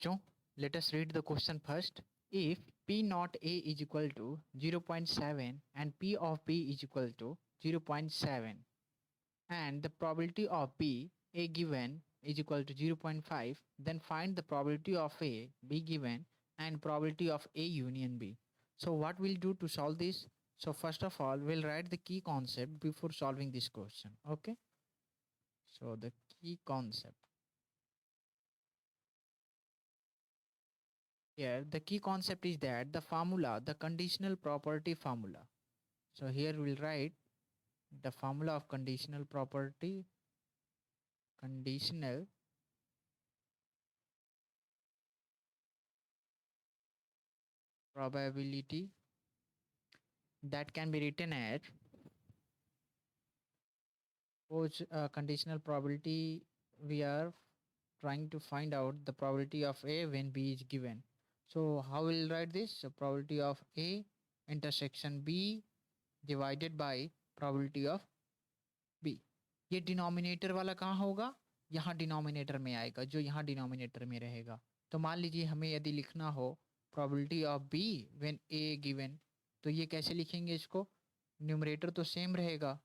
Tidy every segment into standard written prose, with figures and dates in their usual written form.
So let us read the question first. If P naught A is equal to 0.7 and P of B is equal to 0.7 and the probability of B A given is equal to 0.5, then find the probability of A B given and probability of A union B. So what we'll do to solve this? So first of all, we'll write the key concept before solving this question. Okay. So the key concept. Here, the key concept is that the formula, the conditional property formula. So here we'll write the formula of conditional property, conditional probability, that can be written as suppose conditional probability. We are trying to find out the probability of A when B is given. So how we'll write this? So probability of A intersection B divided by probability of B. ये denominator वाला कहाँ होगा? यहाँ denominator में आएगा, जो यहाँ denominator में रहेगा. तो मान लीजिए हमें यदि लिखना हो probability of B when A given, तो ये कैसे लिखेंगे इसको? न्यूमरेटर तो सेम रहेगा,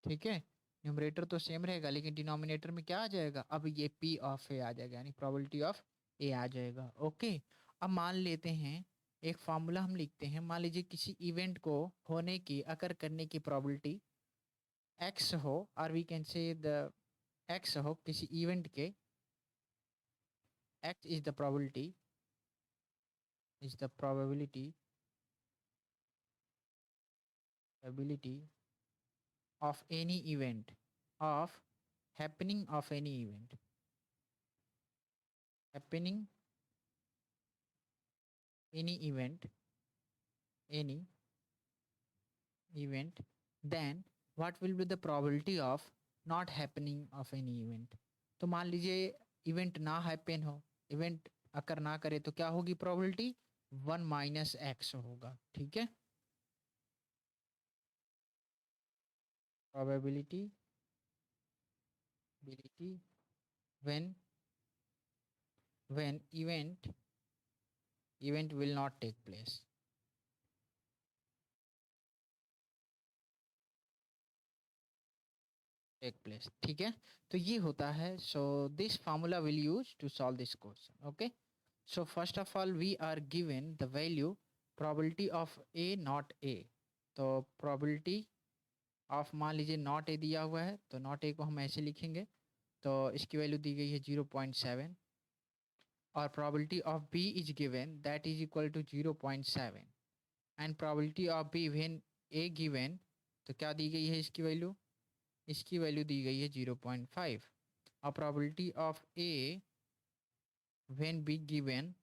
ठीक है, न्यूमरेटर तो सेम रहेगा, लेकिन डिनोमिनेटर में क्या आ जाएगा? अब ये पी ऑफ ए आ जाएगा, यानी प्रोबेबिलिटी ऑफ ए आ जाएगा. ओके. अब मान लेते हैं एक फार्मूला हम लिखते हैं. मान लीजिए किसी इवेंट को होने की, अकर करने की प्रोबेबिलिटी एक्स हो, और we can say the x हो किसी इवेंट के, x is the probability, is the probability ability of any event, of happening of any event, happening any event, any event, then what will be the probability of not happening of any event? तो मान लीजिए event ना happen हो, event occur ना करे, तो क्या होगी प्रोबेबिलिटी? 1 - होगा. ठीक है, probability ability when event will not take place. Take place. ठीक है, तो ये होता है. So this formula will use to solve this question. Okay. So first of all we are given the value probability of A not A. तो probability of, मान लीजिए not a दिया हुआ है, तो नॉट ए को हम ऐसे लिखेंगे. तो इसकी वैल्यू दी गई है 0.7, और probability of B is given that is equal to 0.7, and probability of B when A given, तो क्या दी गई है इसकी वैल्यू? इसकी वैल्यू दी गई है 0.5. और probability of A when B given,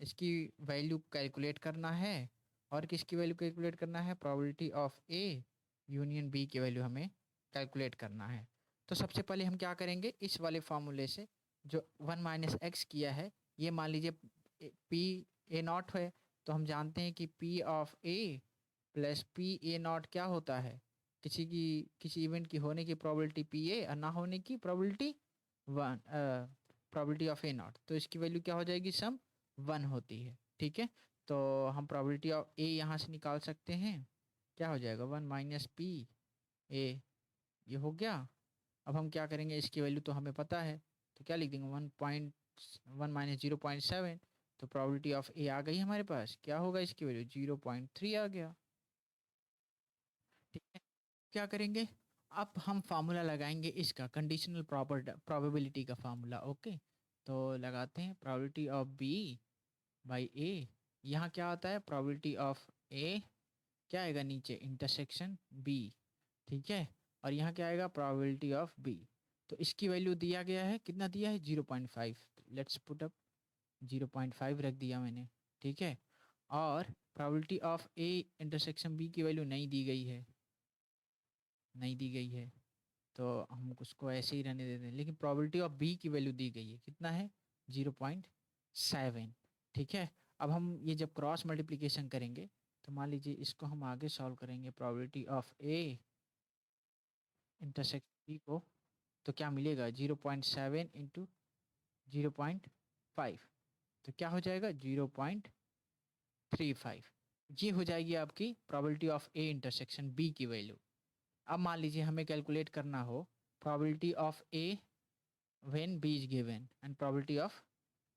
इसकी वैल्यू कैलकुलेट करना है. और किसकी वैल्यू कैलकुलेट करना है? Probability of A union B की वैल्यू हमें कैलकुलेट करना है. तो सबसे पहले हम क्या करेंगे, इस वाले फार्मूले से जो 1 - किया है, ये मान लीजिए पी ए नॉट है, तो हम जानते हैं कि P of A plus P A not क्या होता है? किसी इवेंट की होने की प्रोबेबिलिटी पी ए और ना होने की probability one, probability of A not. तो इसकी वैल्यू क्या हो जाएगी? सम 1 होती है. ठीक है, तो हम प्रोबेबिलिटी ऑफ ए यहाँ से निकाल सकते हैं. क्या हो जाएगा? 1 - पी ए, ये हो गया. अब हम क्या करेंगे, इसकी वैल्यू तो हमें पता है, तो क्या लिख देंगे? 1 - 0.7. तो प्रोबेबिलिटी ऑफ ए आ गई हमारे पास. क्या होगा इसकी वैल्यू? 0.3 आ गया. ठीक है, क्या करेंगे? अब हम फार्मूला लगाएंगे इसका, कंडीशनल प्रोबेबिलिटी का फार्मूला. ओके, तो लगाते हैं प्रोबेबिलिटी ऑफ बी बाई ए. यहाँ क्या आता है? प्रोबेबिलिटी ऑफ ए, क्या आएगा नीचे? Intersection B. ठीक है, और यहाँ क्या आएगा? Probability of B. तो इसकी वैल्यू दिया गया है, कितना दिया है? 0.5. लेट्स पुट अप 0.5 रख दिया मैंने. ठीक है, और probability of A intersection B की वैल्यू नहीं दी गई है, नहीं दी गई है, तो हम उसको ऐसे ही रहने देते हैं. लेकिन प्रोबेबिलिटी ऑफ बी की वैल्यू दी गई है, कितना है? 0.7. ठीक है, अब हम ये जब क्रॉस मल्टीप्लिकेशन करेंगे, तो मान लीजिए इसको हम आगे सॉल्व करेंगे probability of A intersect B को, तो क्या मिलेगा? 0.7 इंटू 0.5. तो क्या हो जाएगा 0.35। ये हो जाएगी आपकी probability of A intersection B की वैल्यू। अब मान लीजिए हमें कैलकुलेट करना हो probability of A when B is given and probability of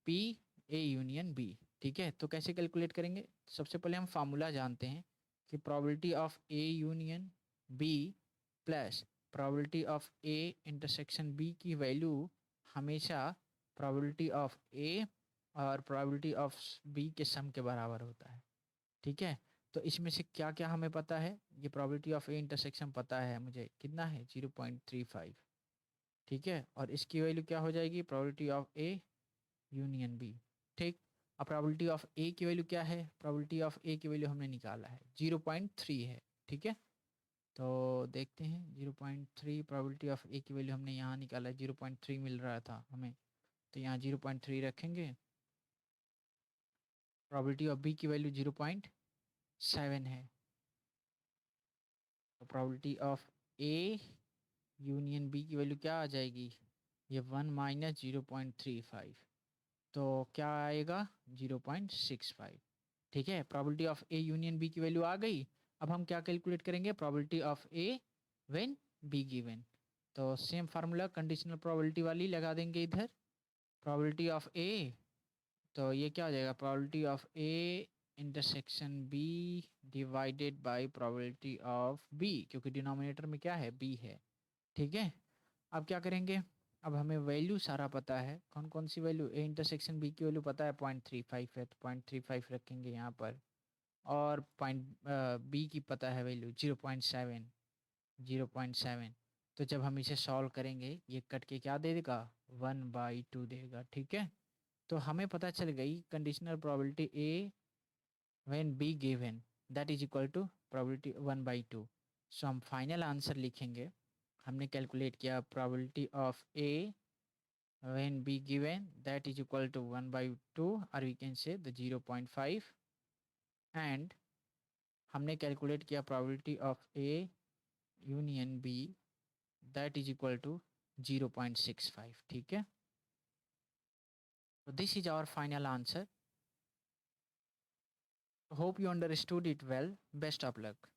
P A union B. ठीक है, तो कैसे कैलकुलेट करेंगे? सबसे पहले हम फार्मूला जानते हैं कि probability of A union B plus probability of A intersection B की वैल्यू हमेशा प्रोबेबिलिटी ऑफ ए और प्रोबेबिलिटी ऑफ बी के सम के बराबर होता है। ठीक है, तो इसमें से क्या क्या हमें पता है? ये प्रोबेबिलिटी ऑफ ए इंटरसेक्शन पता है मुझे, कितना है 0.35। ठीक है, और इसकी वैल्यू क्या हो जाएगी probability of A union B. ठीक, अब प्रोबेबिलिटी ऑफ ए की वैल्यू क्या है? प्रोबेबिलिटी ऑफ ए की वैल्यू हमने निकाला है 0.3 है। ठीक है, तो देखते हैं 0.3 प्रोबेबिलिटी ऑफ ए की वैल्यू हमने यहाँ निकाला है, 0.3 मिल रहा था हमें, तो यहाँ 0.3 रखेंगे। प्रोबेबिलिटी ऑफ बी की वैल्यू 0.7 है, तो probability of A union B की वैल्यू क्या आ जाएगी? ये 1 माइनस 0.35, तो क्या आएगा 0.65। ठीक है, probability of A union B की वैल्यू आ गई। अब हम क्या कैलकुलेट करेंगे? Probability of A when B given. तो सेम फार्मूला कंडीशनल प्रोबेबिलिटी वाली लगा देंगे इधर। प्रोबेबिलिटी ऑफ ए, तो ये क्या हो जाएगा? Probability of A intersection B divided by probability of B, क्योंकि डिनोमिनेटर में क्या है? बी है। ठीक है, अब क्या करेंगे? अब हमें वैल्यू सारा पता है, कौन कौन सी वैल्यू? ए इंटरसेक्शन बी की वैल्यू पता है 0.35 है, तो 0.35 रखेंगे यहाँ पर। और पॉइंट बी की पता है वैल्यू 0.7, 0.7। तो जब हम इसे सॉल्व करेंगे ये कट के क्या दे देगा? 1/2 देगा। ठीक है, तो हमें पता चल गई conditional probability A when B given that is equal to probability 1/2। So हम फाइनल आंसर लिखेंगे। हमने कैलकुलेट किया probability of A when b given that is equal to 1/2 or we can say the 0.5, and हमने calculate किया probability of A union B that is equal to 0.65। ठीक है, so this is our final answer. Hope you understood it well. Best of luck.